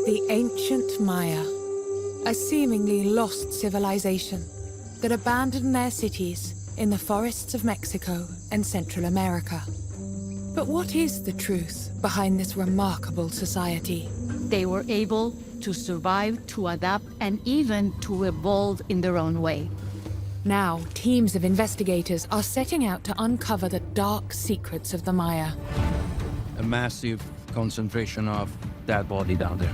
The ancient Maya, a seemingly lost civilization that abandoned their cities in the forests of Mexico and Central America. But what is the truth behind this remarkable society? They were able to survive, to adapt, and even to evolve in their own way. Now, teams of investigators are setting out to uncover the dark secrets of the Maya. A massive concentration of dead body down there.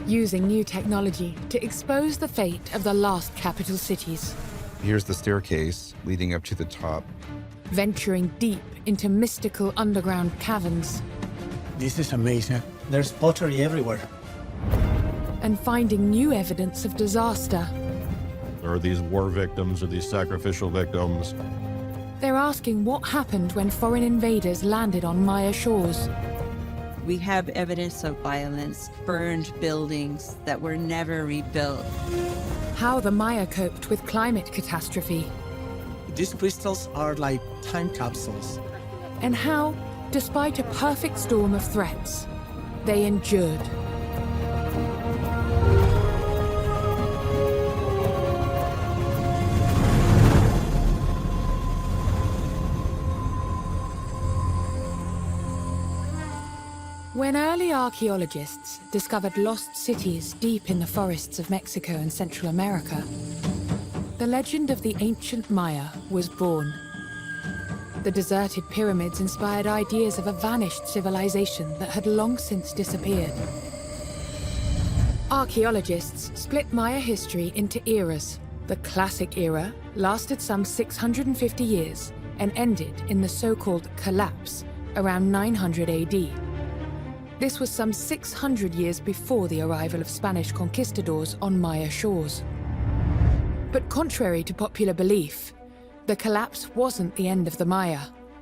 Using new technology to expose the fate of the last capital cities. Here's the staircase leading up to the top. Venturing deep into mystical underground caverns. This is amazing. There's pottery everywhere. And finding new evidence of disaster. Are these war victims or these sacrificial victims? They're asking what happened when foreign invaders landed on Maya shores. We have evidence of violence, burned buildings that were never rebuilt. How the Maya coped with climate catastrophe. These crystals are like time capsules. And how, despite a perfect storm of threats, they endured. When early archaeologists discovered lost cities deep in the forests of Mexico and Central America, the legend of the ancient Maya was born. The deserted pyramids inspired ideas of a vanished civilization that had long since disappeared. Archaeologists split Maya history into eras. The Classic Era lasted some 650 years and ended in the so-called collapse around 900 AD. This was some 600 years before the arrival of Spanish conquistadors on Maya shores. But contrary to popular belief, the collapse wasn't the end of the Maya.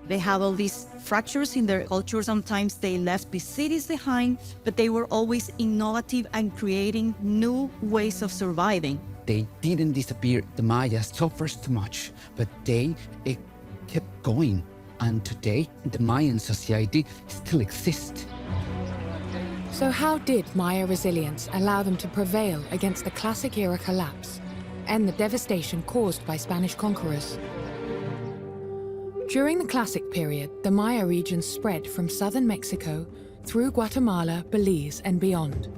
They had all these fractures in their culture. Sometimes they left the cities behind, but they were always innovative and creating new ways of surviving. They didn't disappear. The Maya suffers too much, but it kept going. And today, the Mayan society still exists. So how did Maya resilience allow them to prevail against the Classic Era collapse and the devastation caused by Spanish conquerors? During the Classic period, the Maya region spread from southern Mexico through Guatemala, Belize, and beyond.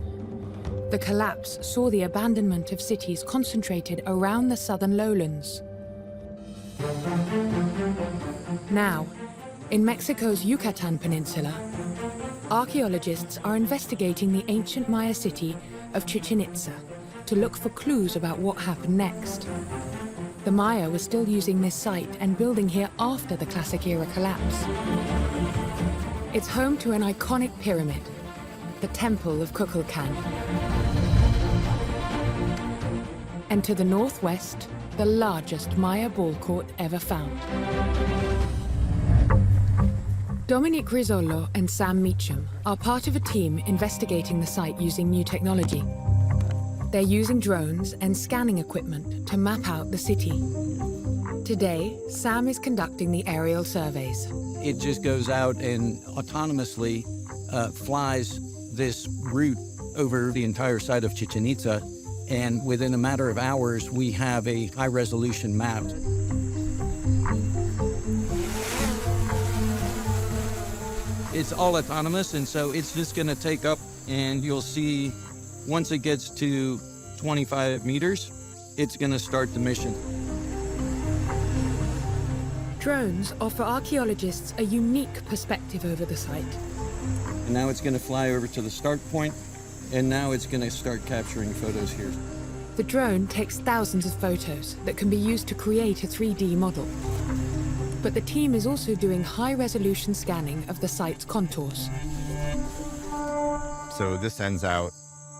The collapse saw the abandonment of cities concentrated around the southern lowlands. Now, in Mexico's Yucatan Peninsula, archaeologists are investigating the ancient Maya city of Chichen Itza to look for clues about what happened next. The Maya were still using this site and building here after the Classic Era collapse. It's home to an iconic pyramid, the Temple of Kukulkan. And to the northwest, the largest Maya ball court ever found. Dominic Rizzolo and Sam Meacham are part of a team investigating the site using new technology. They're using drones and scanning equipment to map out the city. Today, Sam is conducting the aerial surveys. It just goes out and autonomously flies this route over the entire site of Chichen Itza, and within a matter of hours, we have a high-resolution map. It's all autonomous, and so it's just going to take up, and you'll see once it gets to 25 meters, it's going to start the mission. Drones offer archaeologists a unique perspective over the site. And now it's going to fly over to the start point, and now it's going to start capturing photos here. The drone takes thousands of photos that can be used to create a 3D model. But the team is also doing high-resolution scanning of the site's contours. So this sends out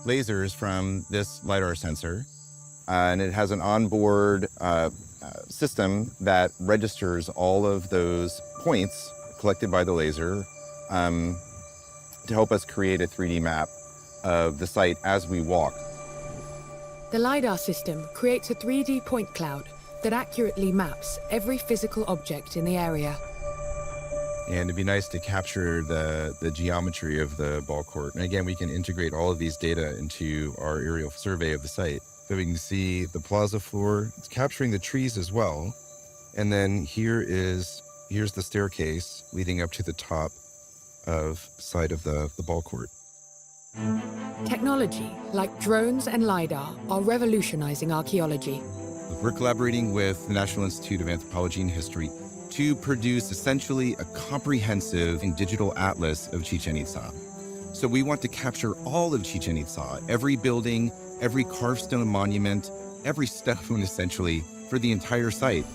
lasers from this LiDAR sensor, and it has an onboard system that registers all of those points collected by the laser to help us create a 3D map of the site as we walk. The LiDAR system creates a 3D point cloud that accurately maps every physical object in the area. And it'd be nice to capture the geometry of the ball court. And again, we can integrate all of these data into our aerial survey of the site. So we can see the plaza floor, it's capturing the trees as well. And then here's the staircase leading up to the top of side of the ball court. Technology like drones and LiDAR are revolutionizing archaeology. We're collaborating with the National Institute of Anthropology and History to produce essentially a comprehensive and digital atlas of Chichen Itza. So we want to capture all of Chichen Itza, every building, every carved stone monument, every stone essentially, for the entire site.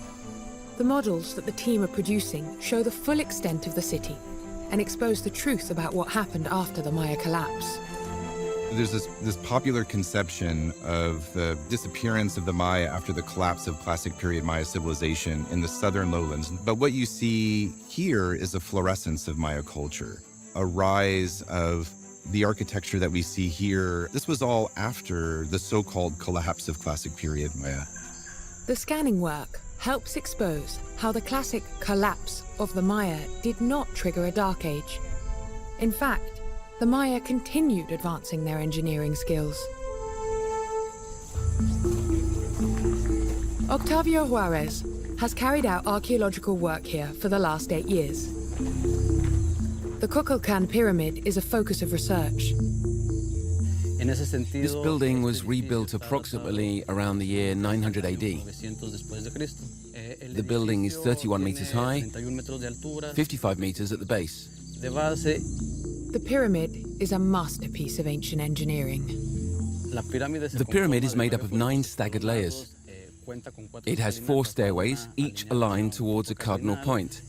The models that the team are producing show the full extent of the city and expose the truth about what happened after the Maya collapse. There's this popular conception of the disappearance of the Maya after the collapse of classic period Maya civilization in the southern lowlands. But what you see here is a fluorescence of Maya culture, a rise of the architecture that we see here. This was all after the so-called collapse of classic period Maya. The scanning work helps expose how the classic collapse of the Maya did not trigger a dark age. In fact, the Maya continued advancing their engineering skills. Octavio Juarez has carried out archaeological work here for the last 8 years. The Kukulkan Pyramid is a focus of research. This building was rebuilt approximately around the year 900 AD. The building is 31 meters high, 55 meters at the base. The pyramid is a masterpiece of ancient engineering. The pyramid is made up of 9 staggered layers. It has 4 stairways, each aligned towards a cardinal point.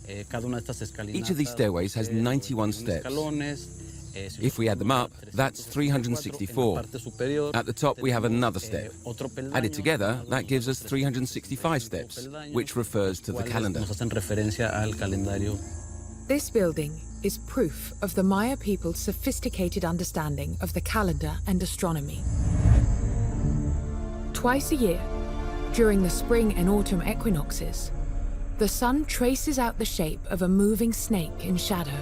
Each of these stairways has 91 steps. If we add them up, that's 364. At the top, we have another step. Added together, that gives us 365 steps, which refers to the calendar. This building is proof of the Maya people's sophisticated understanding of the calendar and astronomy. Twice a year, during the spring and autumn equinoxes, the sun traces out the shape of a moving snake in shadow,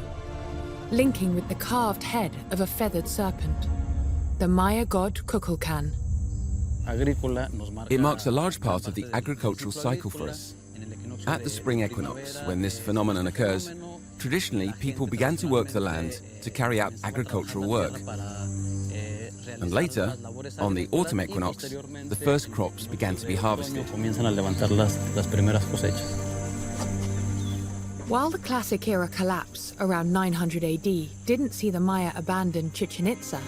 linking with the carved head of a feathered serpent, the Maya god Kukulkan. It marks a large part of the agricultural cycle for us. At the spring equinox, when this phenomenon occurs, traditionally people began to work the land to carry out agricultural work. And later, on the autumn equinox, the first crops began to be harvested. While the Classic Era collapse around 900 AD didn't see the Maya abandon Chichen Itza,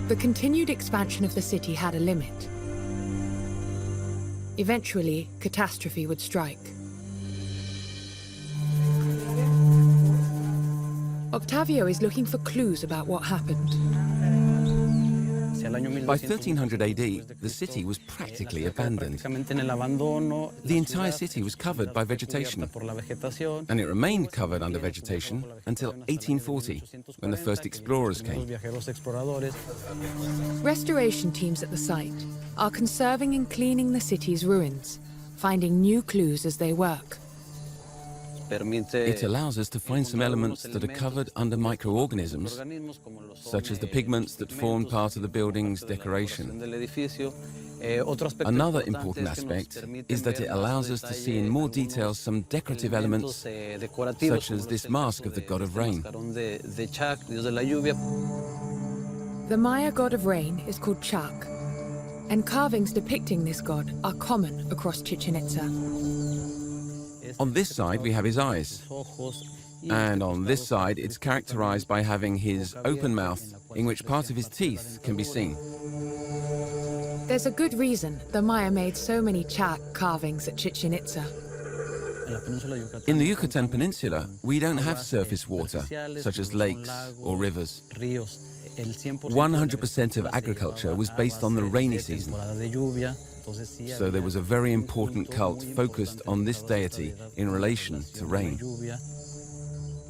the continued expansion of the city had a limit. Eventually, catastrophe would strike. Octavio is looking for clues about what happened. By 1300 AD, the city was practically abandoned. The entire city was covered by vegetation, and it remained covered under vegetation until 1840, when the first explorers came. Restoration teams at the site are conserving and cleaning the city's ruins, finding new clues as they work. It allows us to find some elements that are covered under microorganisms, such as the pigments that formed part of the building's decoration. Another important aspect is that it allows us to see in more detail some decorative elements, such as this mask of the god of rain. The Maya god of rain is called Chac, and carvings depicting this god are common across Chichen Itza. On this side, we have his eyes. And on this side, it's characterized by having his open mouth, in which part of his teeth can be seen. There's a good reason the Maya made so many Chac carvings at Chichen Itza. In the Yucatan Peninsula, we don't have surface water, such as lakes or rivers. 100% of agriculture was based on the rainy season. So there was a very important cult focused on this deity in relation to rain.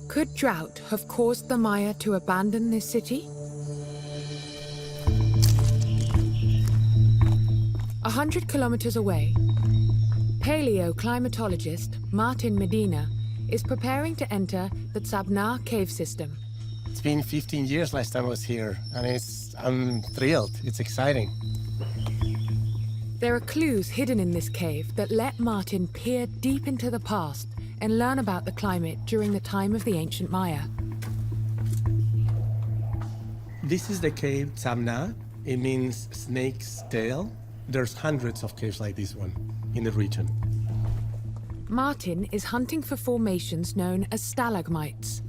Could drought have caused the Maya to abandon this city? 100 kilometers away, paleoclimatologist Martin Medina is preparing to enter the Tzabna cave system. It's been 15 years last time I was here, and I'm thrilled. It's exciting. There are clues hidden in this cave that let Martin peer deep into the past and learn about the climate during the time of the ancient Maya. This is the cave Tzabna. It means snake's tail. There's hundreds of caves like this one in the region. Martin is hunting for formations known as stalagmites,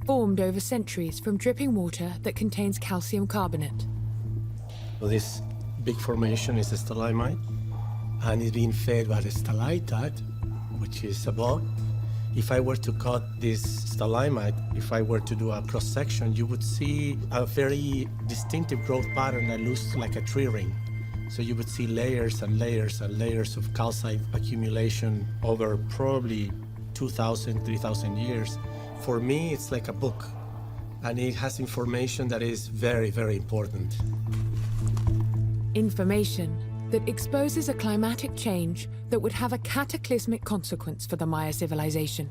formed over centuries from dripping water that contains calcium carbonate. So this big formation is a stalagmite, and it's being fed by the stalactite, which is above. If I were to cut this stalagmite, if I were to do a cross-section, you would see a very distinctive growth pattern that looks like a tree ring. So you would see layers and layers and layers of calcite accumulation over probably 2,000, 3,000 years. For me, it's like a book, and it has information that is very, very important. Information that exposes a climatic change that would have a cataclysmic consequence for the Maya civilization.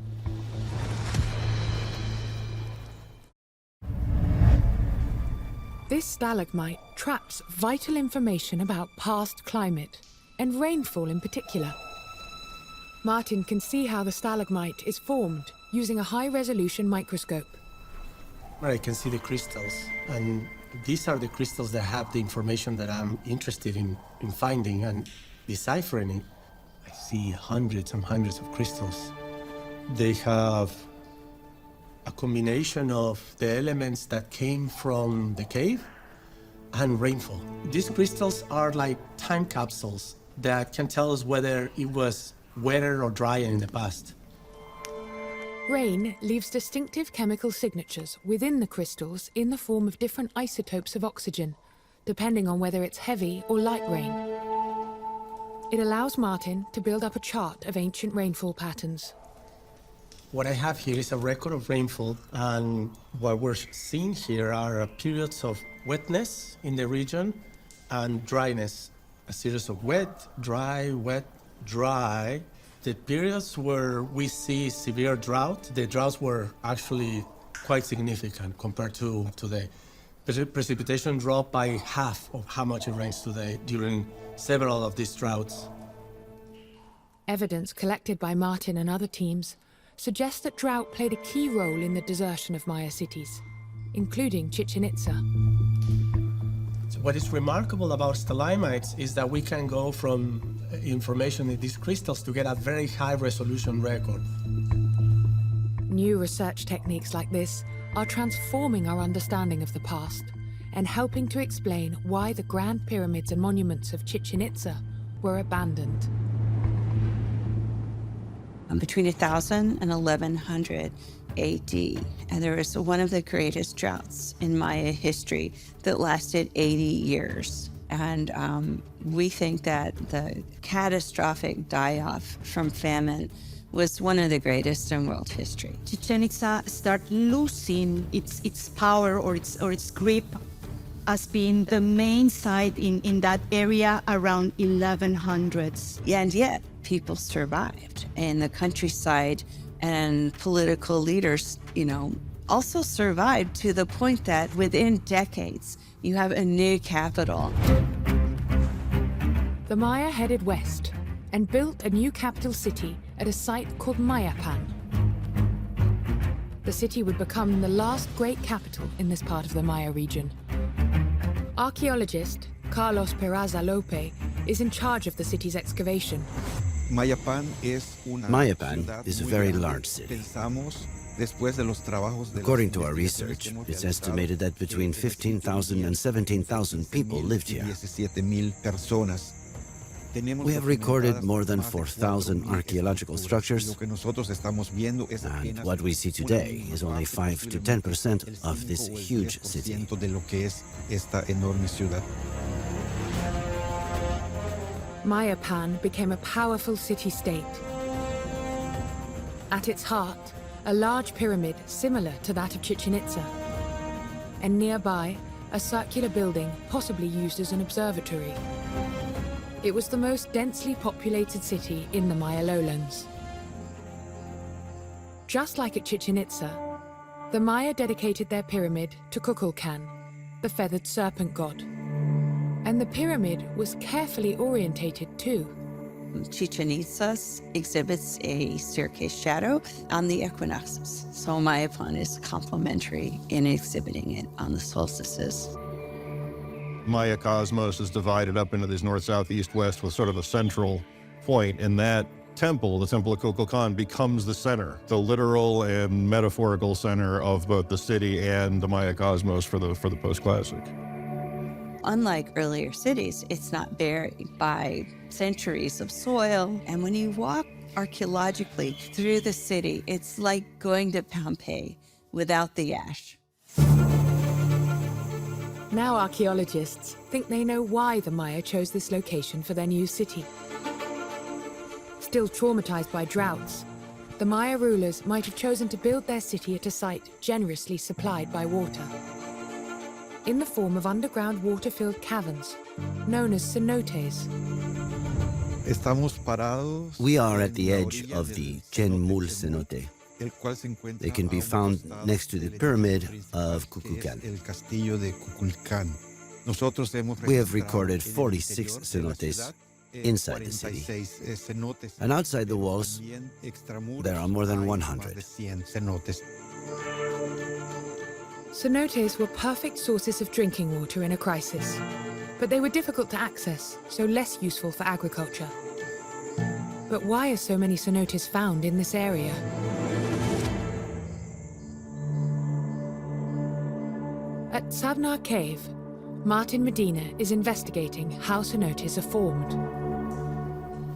This stalagmite traps vital information about past climate, and rainfall in particular. Martin can see how the stalagmite is formed using a high-resolution microscope. I can see the crystals, and these are the crystals that have the information that I'm interested in finding and deciphering it. I see hundreds and hundreds of crystals. They have a combination of the elements that came from the cave and rainfall. These crystals are like time capsules that can tell us whether it was wetter or drier in the past. Rain leaves distinctive chemical signatures within the crystals in the form of different isotopes of oxygen, depending on whether it's heavy or light rain. It allows Martin to build up a chart of ancient rainfall patterns. What I have here is a record of rainfall, and what we're seeing here are periods of wetness in the region and dryness. A series of wet, dry, dry. The periods where we see severe drought, the droughts were actually quite significant compared to today. Precipitation dropped by half of how much it rains today during several of these droughts. Evidence collected by Martin and other teams suggests that drought played a key role in the desertion of Maya cities, including Chichen Itza. So what is remarkable about stalagmites is that we can go from information in these crystals to get a very high-resolution record. New research techniques like this are transforming our understanding of the past and helping to explain why the grand pyramids and monuments of Chichen Itza were abandoned. Between 1000 and 1100 AD, and there was one of the greatest droughts in Maya history that lasted 80 years. And we think that the catastrophic die-off from famine was one of the greatest in world history. Chichen Itza started losing its power or its grip as being the main site in that area around 1100s. And yet, people survived. And the countryside and political leaders, also survived to the point that within decades, you have a new capital. The Maya headed west and built a new capital city at a site called Mayapan. The city would become the last great capital in this part of the Maya region. Archaeologist Carlos Peraza Lope is in charge of the city's excavation. Mayapan is a very large city. According to our research, it's estimated that between 15,000 and 17,000 people lived here. We have recorded more than 4,000 archaeological structures, and what we see today is only 5 to 10% of this huge city. Mayapan became a powerful city-state. At its heart, a large pyramid similar to that of Chichen Itza, and nearby, a circular building possibly used as an observatory. It was the most densely populated city in the Maya lowlands. Just like at Chichen Itza, the Maya dedicated their pyramid to Kukulkan, the feathered serpent god. And the pyramid was carefully orientated too. Chichen Itza exhibits a staircase shadow on the equinoxes, so Mayapan is complementary in exhibiting it on the solstices. Maya cosmos is divided up into these north, south, east, west with sort of a central point, and that temple, the Temple of Kukulkan, becomes the center, the literal and metaphorical center of both the city and the Maya cosmos for the post-classic. Unlike earlier cities, it's not buried by centuries of soil. And when you walk archaeologically through the city, it's like going to Pompeii without the ash. Now archaeologists think they know why the Maya chose this location for their new city. Still traumatized by droughts, the Maya rulers might have chosen to build their city at a site generously supplied by water, in the form of underground water-filled caverns, known as cenotes. We are at the edge of the Chenmul cenote. They can be found next to the pyramid of Kukulkan. We have recorded 46 cenotes inside the city. And outside the walls, there are more than 100. Cenotes were perfect sources of drinking water in a crisis, but they were difficult to access, so less useful for agriculture. But why are so many cenotes found in this area? At Savnar Cave, Martin Medina is investigating how cenotes are formed.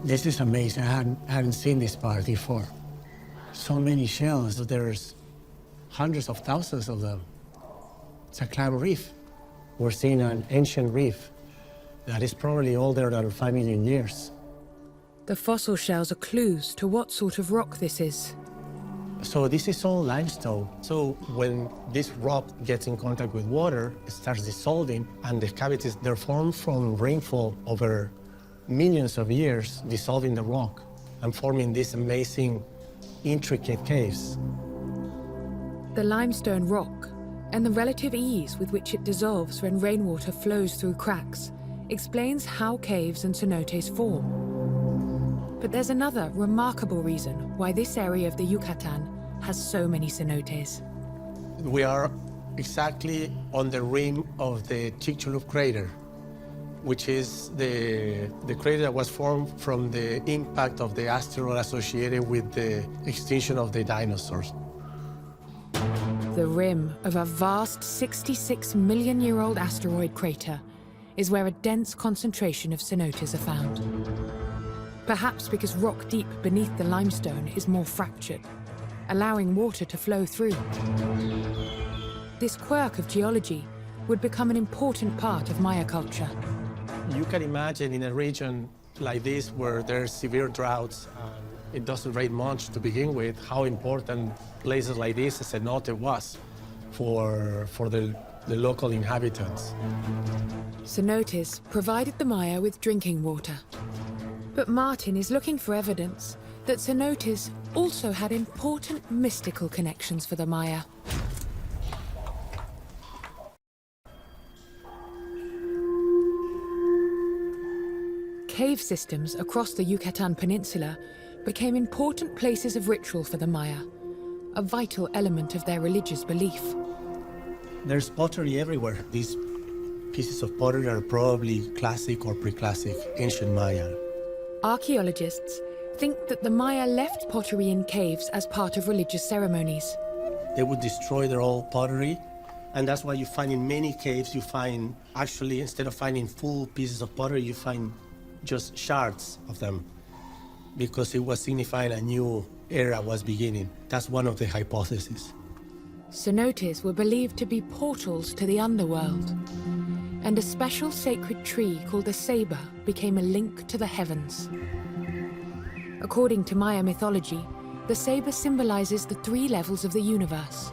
This is amazing. I hadn't seen this part before. So many shells. There's hundreds of thousands of them. It's a clam reef. We're seeing an ancient reef that is probably older than 5 million years. The fossil shells are clues to what sort of rock this is. So this is all limestone. So when this rock gets in contact with water, it starts dissolving, and the cavities, they're formed from rainfall over millions of years, dissolving the rock and forming these amazing, intricate caves. The limestone rock and the relative ease with which it dissolves when rainwater flows through cracks explains how caves and cenotes form. But there's another remarkable reason why this area of the Yucatan has so many cenotes. We are exactly on the rim of the Chicxulub crater, which is the crater that was formed from the impact of the asteroid associated with the extinction of the dinosaurs. The rim of a vast 66-million-year-old asteroid crater is where a dense concentration of cenotes are found. Perhaps because rock deep beneath the limestone is more fractured, allowing water to flow through. This quirk of geology would become an important part of Maya culture. You can imagine in a region like this where there's severe droughts and it doesn't rain much to begin with, how important places like this, a cenote, was for the local inhabitants. Cenotes provided the Maya with drinking water. But Martin is looking for evidence that cenotes also had important mystical connections for the Maya. Cave systems across the Yucatan Peninsula became important places of ritual for the Maya, a vital element of their religious belief. There's pottery everywhere. These pieces of pottery are probably classic or pre-classic ancient Maya. Archaeologists think that the Maya left pottery in caves as part of religious ceremonies. They would destroy their old pottery, and that's why you find in many caves, you find, actually, instead of finding full pieces of pottery, you find just shards of them, because it was signifying a new era was beginning. That's one of the hypotheses. Cenotes were believed to be portals to the underworld, and a special sacred tree called the ceiba became a link to the heavens. According to Maya mythology, the ceiba symbolizes the 3 levels of the universe.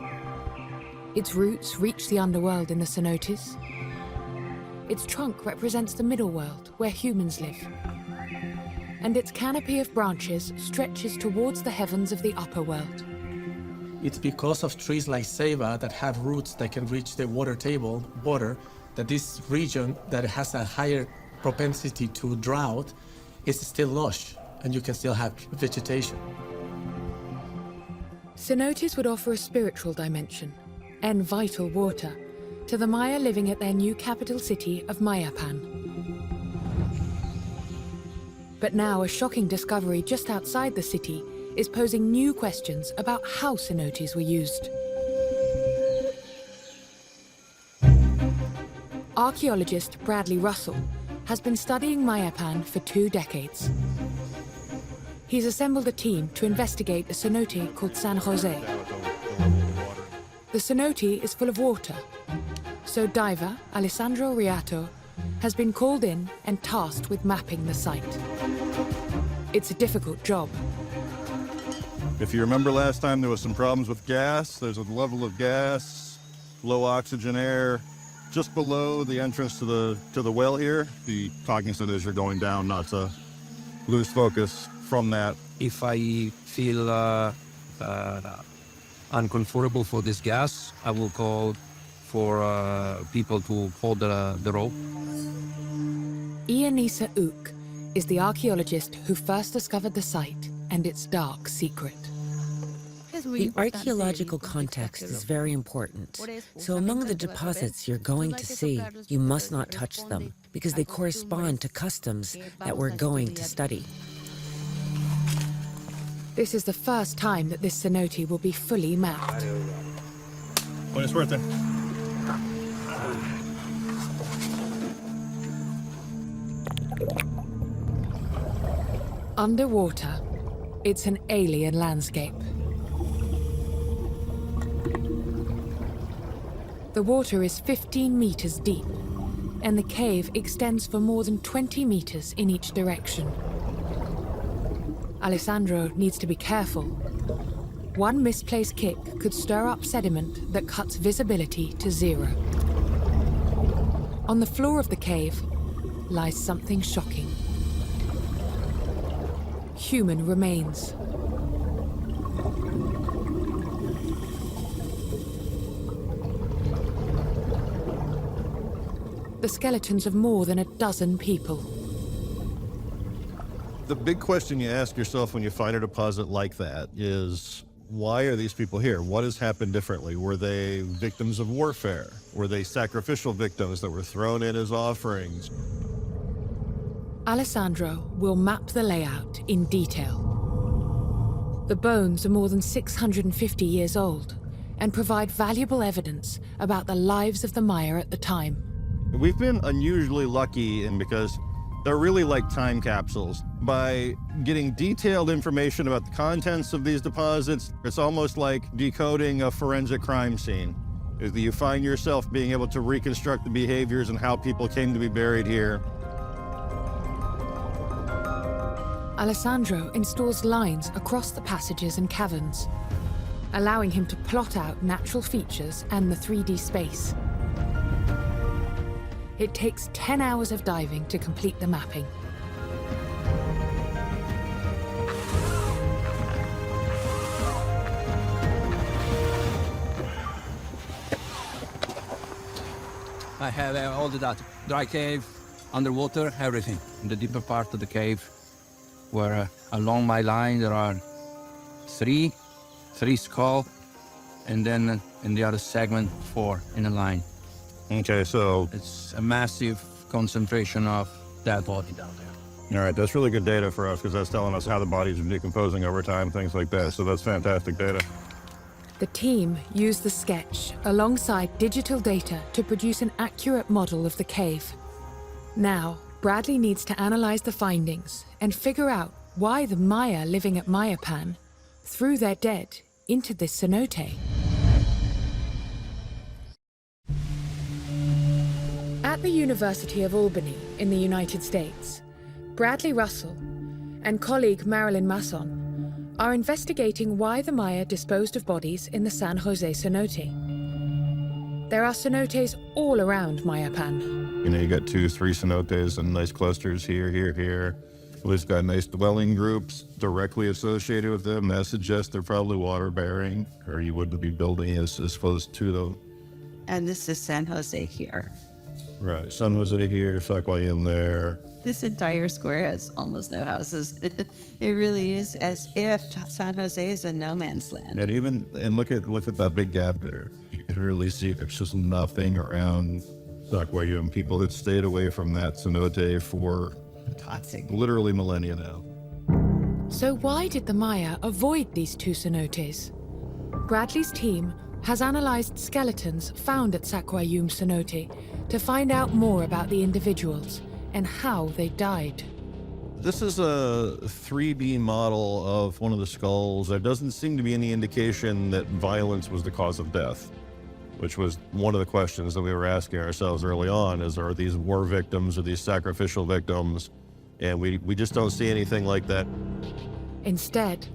Its roots reach the underworld in the cenotes. Its trunk represents the middle world, where humans live. And its canopy of branches stretches towards the heavens of the upper world. It's because of trees like ceiba that have roots that can reach the water table, that this region that has a higher propensity to drought is still lush, and you can still have vegetation. Cenotes would offer a spiritual dimension and vital water to the Maya living at their new capital city of Mayapan. But now a shocking discovery just outside the city is posing new questions about how cenotes were used. Archaeologist Bradley Russell has been studying Mayapan for 2 decades. He's assembled a team to investigate a cenote called San Jose. The cenote is full of water, so diver Alessandro Riato has been called in and tasked with mapping the site. It's a difficult job. If you remember last time, there was some problems with gas. There's a level of gas, low oxygen air, just below the entrance to the well here. Be cognizant as you're going down not to lose focus from that. If I feel uncomfortable for this gas, I will call for people to hold the rope. Ionisa Ook is the archaeologist who first discovered the site and its dark secret. The archaeological context is very important. So among the deposits you're going to see, you must not touch them because they correspond to customs that we're going to study. This is the first time that this cenote will be fully mapped. When it's worth it. Underwater, it's an alien landscape. The water is 15 meters deep, and the cave extends for more than 20 meters in each direction. Alessandro needs to be careful. One misplaced kick could stir up sediment that cuts visibility to 0. On the floor of the cave lies something shocking. Human remains. The skeletons of more than a dozen people. The big question you ask yourself when you find a deposit like that is, why are these people here? What has happened differently? Were they victims of warfare? Were they sacrificial victims that were thrown in as offerings? Alessandro will map the layout in detail. The bones are more than 650 years old and provide valuable evidence about the lives of the Maya at the time. We've been unusually lucky because they're really like time capsules. By getting detailed information about the contents of these deposits, it's almost like decoding a forensic crime scene. You find yourself being able to reconstruct the behaviors and how people came to be buried here. Alessandro installs lines across the passages and caverns, allowing him to plot out natural features and the 3D space. It takes 10 hours of diving to complete the mapping. I have all the data. Dry cave, underwater, everything. In the deeper part of the cave, where along my line there are three skull, and then in the other segment, 4 in a line. Okay, so it's a massive concentration of that body down there. All right, that's really good data for us because that's telling us how the bodies are decomposing over time, things like that. So that's fantastic data. The team used the sketch alongside digital data to produce an accurate model of the cave. Now, Bradley needs to analyze the findings and figure out why the Maya living at Mayapan threw their dead into this cenote. At the University of Albany in the United States, Bradley Russell and colleague Marilyn Masson are investigating why the Maya disposed of bodies in the San Jose cenote. There are cenotes all around Mayapan. You know, you got 2, 3 cenotes and nice clusters here. We've got nice dwelling groups directly associated with them. That suggests they're probably water-bearing, or you wouldn't be building as close to them. And this is San Jose here. Right, San Jose here, Saquayum there. This entire square has almost no houses. It really is as if San Jose is a no man's land. And look at that big gap there. You can really see there's just nothing around Saquayum. People that stayed away from that cenote for literally millennia now. So why did the Maya avoid these two cenotes? Bradley's team has analyzed skeletons found at Saquayum cenote to find out more about the individuals and how they died. This is a 3D model of one of the skulls. There doesn't seem to be any indication that violence was the cause of death, which was one of the questions that we were asking ourselves early on, is are these war victims or these sacrificial victims? And we just don't see anything like that. Instead,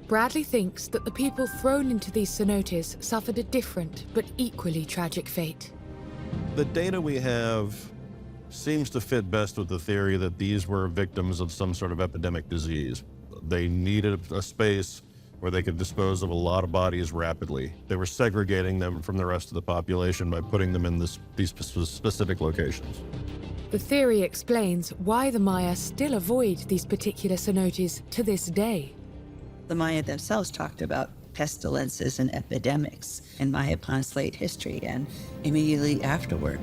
Bradley thinks that the people thrown into these cenotes suffered a different but equally tragic fate. The data we have seems to fit best with the theory that these were victims of some sort of epidemic disease. They needed a space where they could dispose of a lot of bodies rapidly. They were segregating them from the rest of the population by putting them in these specific locations. The theory explains why the Maya still avoid these particular cenotes to this day. The Maya themselves talked about pestilences and epidemics in Mayapan's late history and immediately afterward.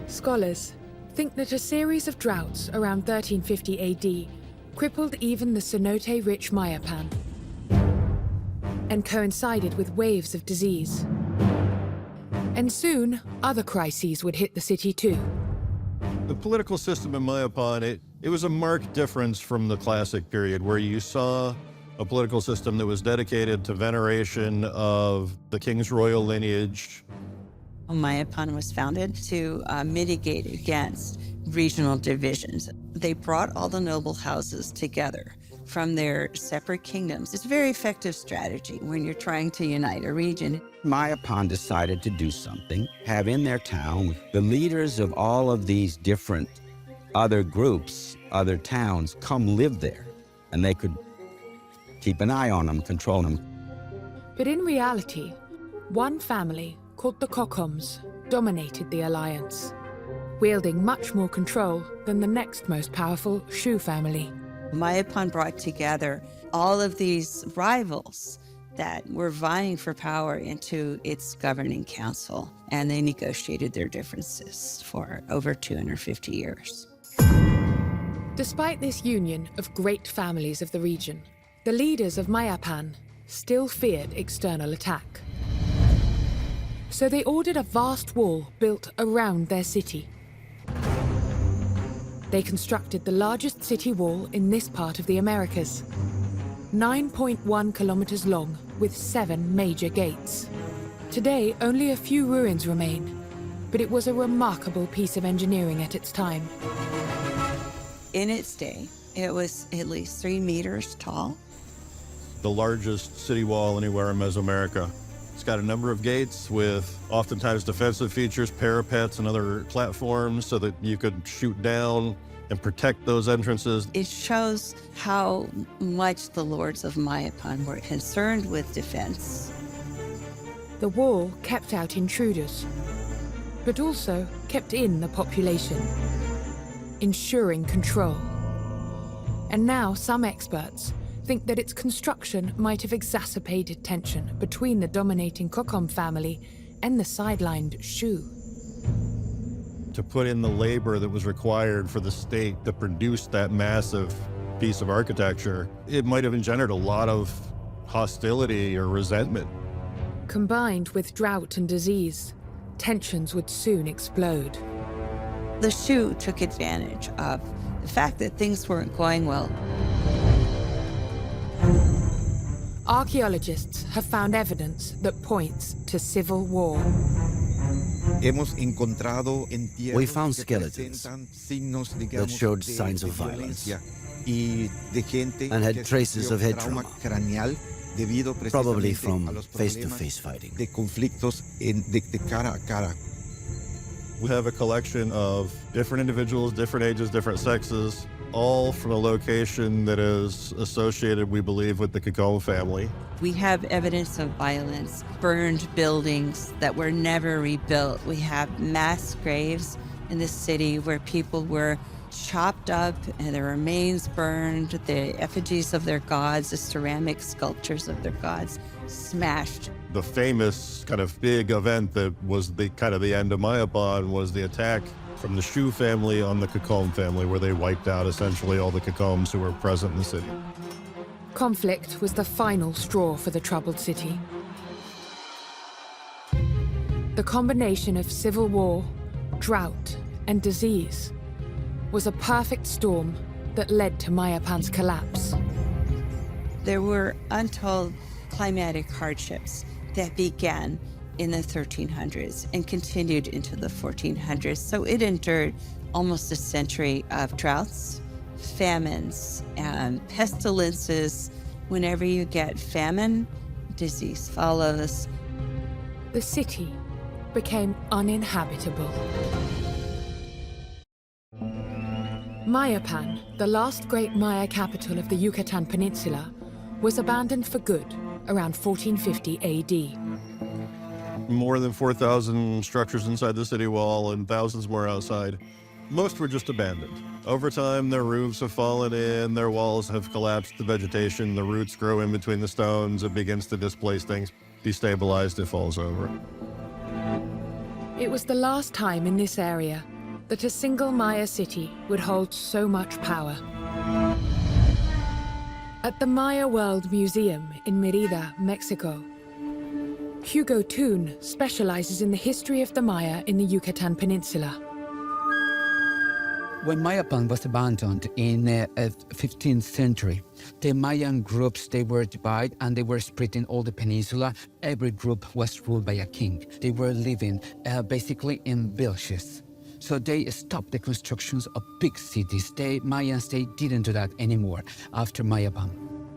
Scholars think that a series of droughts around 1350 AD crippled even the cenote-rich Mayapan and coincided with waves of disease. And soon, other crises would hit the city too. The political system in Mayapan, it was a marked difference from the classic period where you saw a political system that was dedicated to veneration of the king's royal lineage. Mayapan was founded to mitigate against regional divisions. They brought all the noble houses together from their separate kingdoms. It's a very effective strategy when you're trying to unite a region. Mayapan decided to do something, have in their town the leaders of all of these different other groups, other towns, come live there, and they could keep an eye on them, control them. But in reality, one family, called the Kokoms, dominated the alliance, wielding much more control than the next most powerful Shu family. Mayapan brought together all of these rivals that were vying for power into its governing council, and they negotiated their differences for over 250 years. Despite this union of great families of the region, the leaders of Mayapan still feared external attack. So they ordered a vast wall built around their city. They constructed the largest city wall in this part of the Americas, 9.1 kilometers long with 7 major gates. Today, only a few ruins remain, but it was a remarkable piece of engineering at its time. In its day, it was at least 3 meters tall. The largest city wall anywhere in Mesoamerica. It's got a number of gates with oftentimes defensive features, parapets, and other platforms so that you could shoot down and protect those entrances. It shows how much the lords of Mayapan were concerned with defense. The wall kept out intruders, but also kept in the population, ensuring control. And now some experts think that its construction might have exacerbated tension between the dominating Kokom family and the sidelined Shu. To put in the labor that was required for the state to produce that massive piece of architecture, it might have engendered a lot of hostility or resentment. Combined with drought and disease, tensions would soon explode. The Shu took advantage of the fact that things weren't going well. Archaeologists have found evidence that points to civil war. We found skeletons that showed signs of violence and had traces of head trauma, probably from face-to-face fighting. We have a collection of different individuals, different ages, different sexes, all from a location that is associated, we believe, with the Cacombe family. We have evidence of violence, burned buildings that were never rebuilt. We have mass graves in the city where people were chopped up and their remains burned, the effigies of their gods, the ceramic sculptures of their gods smashed. The famous kind of big event that was the kind of the end of Mayapan was the attack from the Shu family on the Cacombe family, where they wiped out essentially all the Cacombes who were present in the city. Conflict was the final straw for the troubled city. The combination of civil war, drought, and disease was a perfect storm that led to Mayapan's collapse. There were untold climatic hardships that began in the 1300s and continued into the 1400s. So it endured almost a century of droughts, famines, and pestilences. Whenever you get famine, disease follows. The city became uninhabitable. Mayapan, the last great Maya capital of the Yucatan Peninsula, was abandoned for good around 1450 AD. More than 4,000 structures inside the city wall and thousands more outside. Most were just abandoned. Over time, their roofs have fallen in, their walls have collapsed, the vegetation, the roots grow in between the stones, it begins to displace things, destabilized, it falls over. It was the last time in this area that a single Maya city would hold so much power. At the Maya World Museum in Mérida, Mexico, Hugo Toon specializes in the history of the Maya in the Yucatan Peninsula. When Mayapan was abandoned in the 15th century, the Mayan groups, they were divided and they were spread in all the peninsula. Every group was ruled by a king. They were living basically in villages. So they stopped the constructions of big cities. The Mayans, they didn't do that anymore after Mayapan.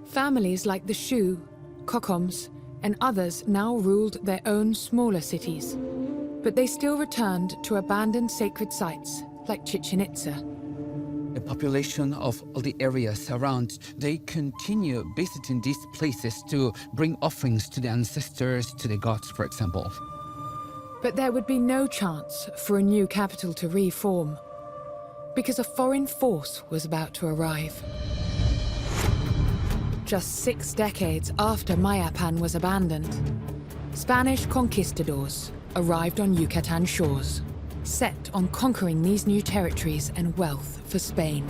Families like the Shu, Cocombes, and others now ruled their own smaller cities. But they still returned to abandoned sacred sites like Chichen Itza. The population of all the areas around, they continue visiting these places to bring offerings to the ancestors, to the gods, for example. But there would be no chance for a new capital to reform, because a foreign force was about to arrive. Just 6 decades after Mayapan was abandoned, Spanish conquistadors arrived on Yucatan shores, set on conquering these new territories and wealth for Spain.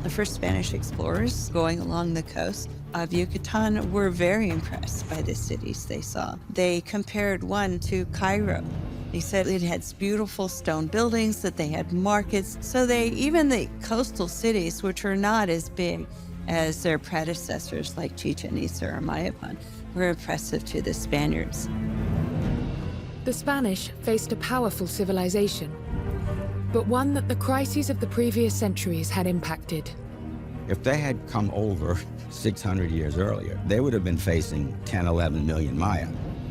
The first Spanish explorers going along the coast of Yucatan were very impressed by the cities they saw. They compared one to Cairo. They said it had beautiful stone buildings, that they had markets. So even the coastal cities, which were not as big as their predecessors like Chichen Itza or Mayapan, were impressive to the Spaniards. The Spanish faced a powerful civilization, but one that the crises of the previous centuries had impacted. If they had come over 600 years earlier, they would have been facing 10, 11 million Maya.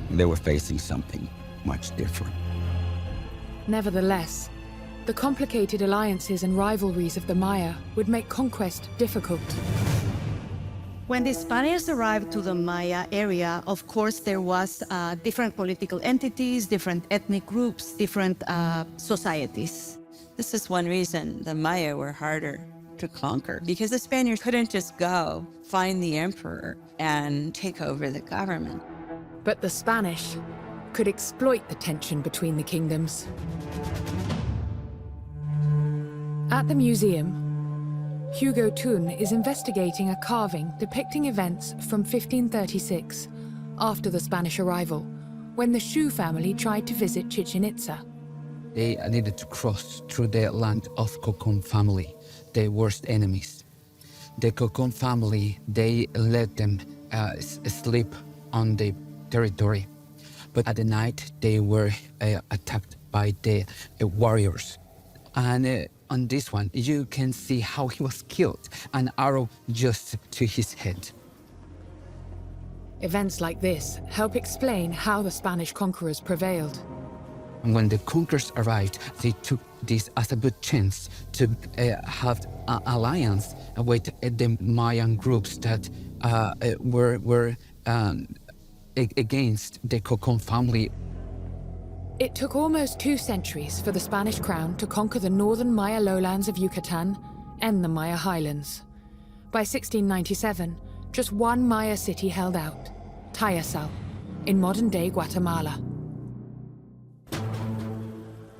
They were facing something much different. Nevertheless, the complicated alliances and rivalries of the Maya would make conquest difficult. When the Spaniards arrived to the Maya area, of course, there was different political entities, different ethnic groups, different societies. This is one reason the Maya were harder to conquer, because the Spaniards couldn't just go find the emperor and take over the government. But the Spanish could exploit the tension between the kingdoms. At the museum, Hugo Toon is investigating a carving depicting events from 1536, after the Spanish arrival, when the Shu family tried to visit Chichen Itza. They needed to cross through the land of Cocon family, the worst enemies. The Cocon family, they let them sleep on the territory. But at the night, they were attacked by the warriors. And on this one, you can see how he was killed, an arrow just to his head. Events like this help explain how the Spanish conquerors prevailed. And when the conquerors arrived, they took this as a good chance to have an alliance with the Mayan groups that were against the Cocon family. It took almost 2 centuries for the Spanish crown to conquer the northern Maya lowlands of Yucatan and the Maya highlands. By 1697, just one Maya city held out, Tayasal, in modern-day Guatemala.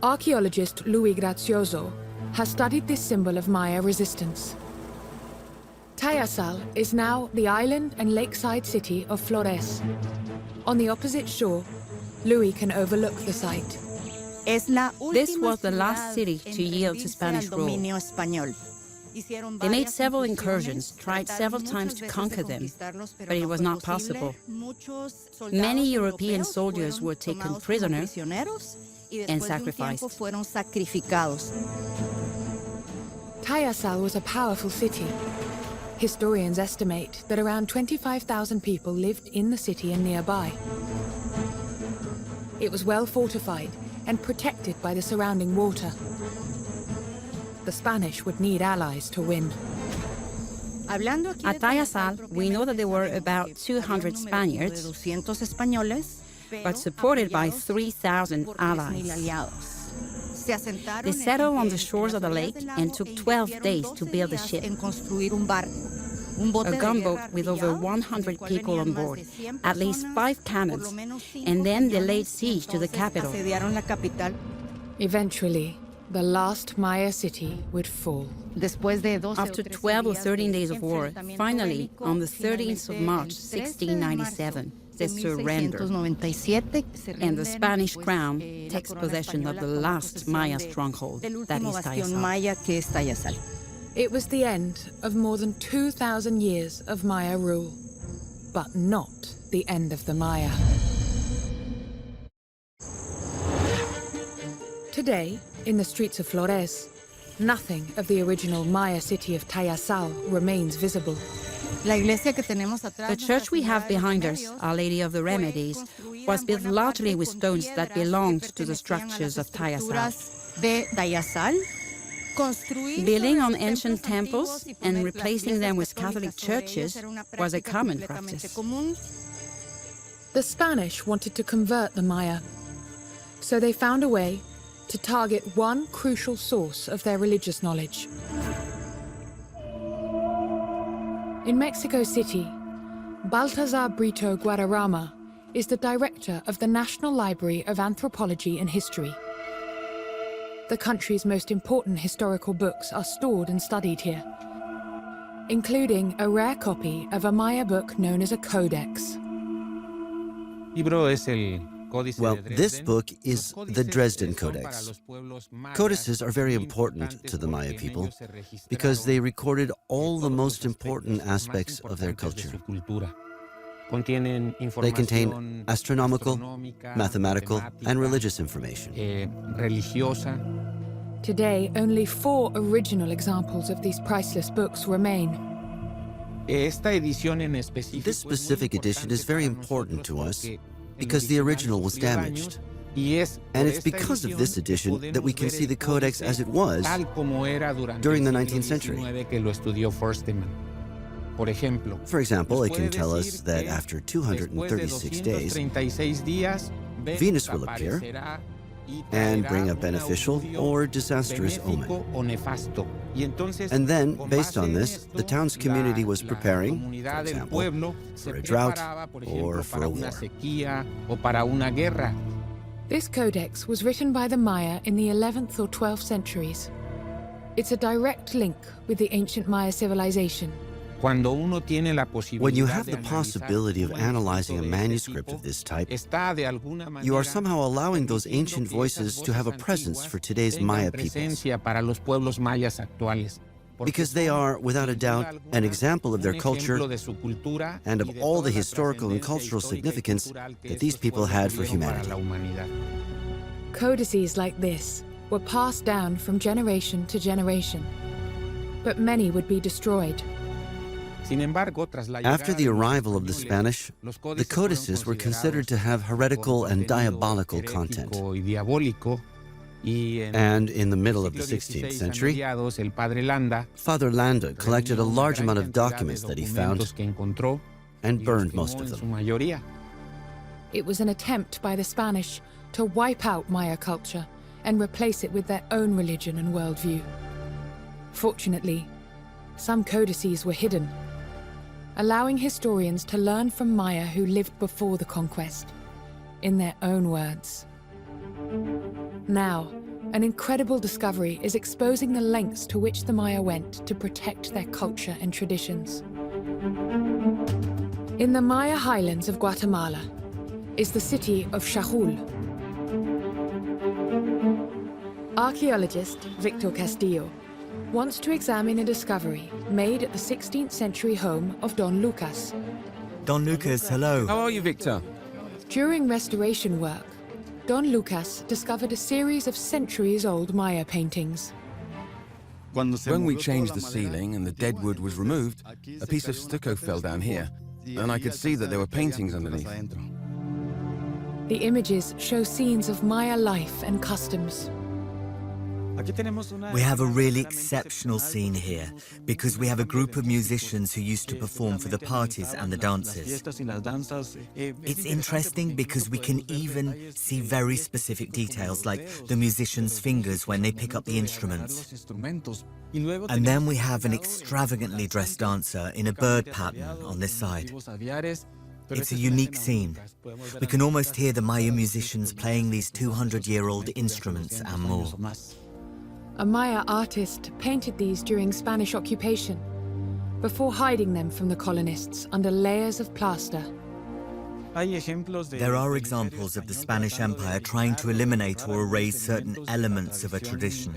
Archaeologist Luis Gracioso has studied this symbol of Maya resistance. Tayasal is now the island and lakeside city of Flores. On the opposite shore, Luis can overlook the site. This was the last city to yield to Spanish rule. They made several incursions, tried several times to conquer them, but it was not possible. Many European soldiers were taken prisoner and sacrificed. Tayasal was a powerful city. Historians estimate that around 25,000 people lived in the city and nearby. It was well fortified and protected by the surrounding water. The Spanish would need allies to win. At Tayasal, we know that there were about 200 Spaniards, but supported by 3,000 allies. They settled on the shores of the lake and took 12 days to build a ship. A gunboat with over 100 people on board, at least 5 cannons, and then they laid siege to the capital. Eventually, the last Maya city would fall. After 12 or 13 days of war, finally, on the 13th of March, 1697, they surrender, and the Spanish crown takes possession of the last Maya stronghold, that is Tayasal. It was the end of more than 2,000 years of Maya rule, but not the end of the Maya. Today, in the streets of Flores, nothing of the original Maya city of Tayasal remains visible. The church we have behind us, Our Lady of the Remedies, was built largely with stones that belonged to the structures of Tayasal. Building on ancient temples and replacing them with Catholic churches was a common practice. The Spanish wanted to convert the Maya, so they found a way to target one crucial source of their religious knowledge. In Mexico City, Baltazar Brito Guadarrama is the director of the National Library of Anthropology and History. The country's most important historical books are stored and studied here, including a rare copy of a Maya book known as a codex. Well, this book is the Dresden Codex. Codices are very important to the Maya people because they recorded all the most important aspects of their culture. They contain astronomical, mathematical, and religious information. Today, only 4 original examples of these priceless books remain. This specific edition is very important to us because the original was damaged. And it's because of this edition that we can see the Codex as it was during the 19th century. For example, it can tell us that after 236 days, Venus will appear and bring a beneficial or disastrous omen. And then, based on this, the town's community was preparing, for example, for a drought or for a war. This codex was written by the Maya in the 11th or 12th centuries. It's a direct link with the ancient Maya civilization. When you have the possibility of analyzing a manuscript of this type, you are somehow allowing those ancient voices to have a presence for today's Maya peoples. Because they are, without a doubt, an example of their culture and of all the historical and cultural significance that these people had for humanity. Codices like this were passed down from generation to generation, but many would be destroyed. After the arrival of the Spanish, the codices were considered to have heretical and diabolical content. And in the middle of the 16th century, Father Landa collected a large amount of documents that he found and burned most of them. It was an attempt by the Spanish to wipe out Maya culture and replace it with their own religion and worldview. Fortunately, some codices were hidden, allowing historians to learn from Maya who lived before the conquest, in their own words. Now, an incredible discovery is exposing the lengths to which the Maya went to protect their culture and traditions. In the Maya highlands of Guatemala is the city of Xajul. Archaeologist Victor Castillo wants to examine a discovery made at the 16th century home of Don Lucas. Don Lucas, hello. How are you, Victor? During restoration work, Don Lucas discovered a series of centuries-old Maya paintings. When we changed the ceiling and the dead wood was removed, a piece of stucco fell down here, and I could see that there were paintings underneath. The images show scenes of Maya life and customs. We have a really exceptional scene here because we have a group of musicians who used to perform for the parties and the dances. It's interesting because we can even see very specific details like the musicians' fingers when they pick up the instruments. And then we have an extravagantly dressed dancer in a bird pattern on this side. It's a unique scene. We can almost hear the Maya musicians playing these 200-year-old instruments and more. A Maya artist painted these during Spanish occupation, before hiding them from the colonists under layers of plaster. There are examples of the Spanish Empire trying to eliminate or erase certain elements of a tradition,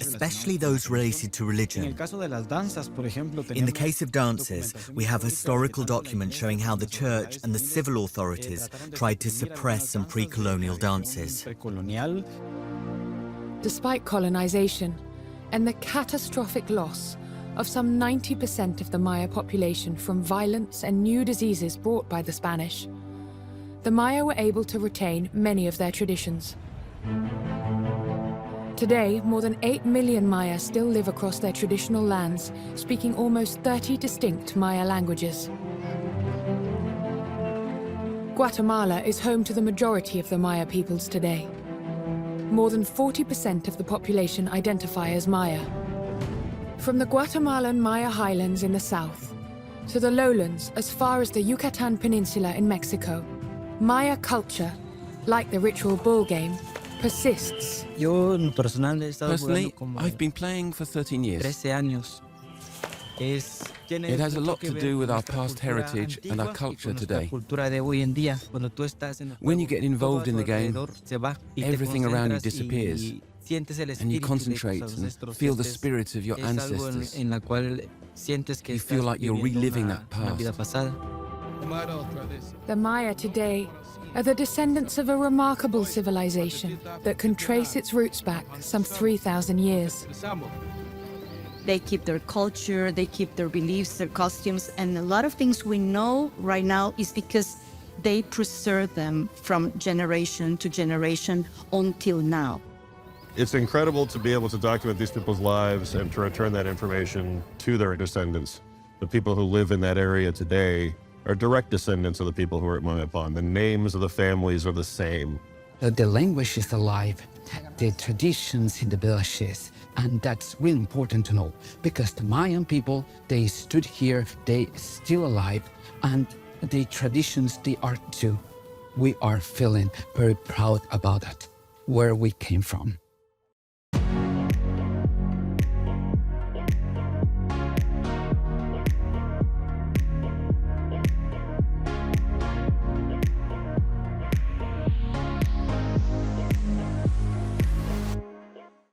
especially those related to religion. In the case of dances, we have historical documents showing how the church and the civil authorities tried to suppress some pre-colonial dances. Despite colonization and the catastrophic loss of some 90% of the Maya population from violence and new diseases brought by the Spanish, the Maya were able to retain many of their traditions. Today, more than 8 million Maya still live across their traditional lands, speaking almost 30 distinct Maya languages. Guatemala is home to the majority of the Maya peoples today. More than 40% of the population identify as Maya. From the Guatemalan Maya highlands in the south to the lowlands as far as the Yucatan Peninsula in Mexico, Maya culture, like the ritual bull game, persists. Personally, I've been playing for 13 years. It has a lot to do with our past heritage and our culture today. When you get involved in the game, everything around you disappears, and you concentrate and feel the spirit of your ancestors. You feel like you're reliving that past. The Maya today are the descendants of a remarkable civilization that can trace its roots back some 3,000 years. They keep their culture, they keep their beliefs, their costumes, and a lot of things we know right now is because they preserve them from generation to generation until now. It's incredible to be able to document these people's lives and to return that information to their descendants. The people who live in that area today are direct descendants of the people who are at Mayapan. The names of the families are the same. The language is alive, the traditions in the villages, and that's really important to know because the Mayan people, they stood here, they still alive, and the traditions, the art too. We are feeling very proud about that, where we came from.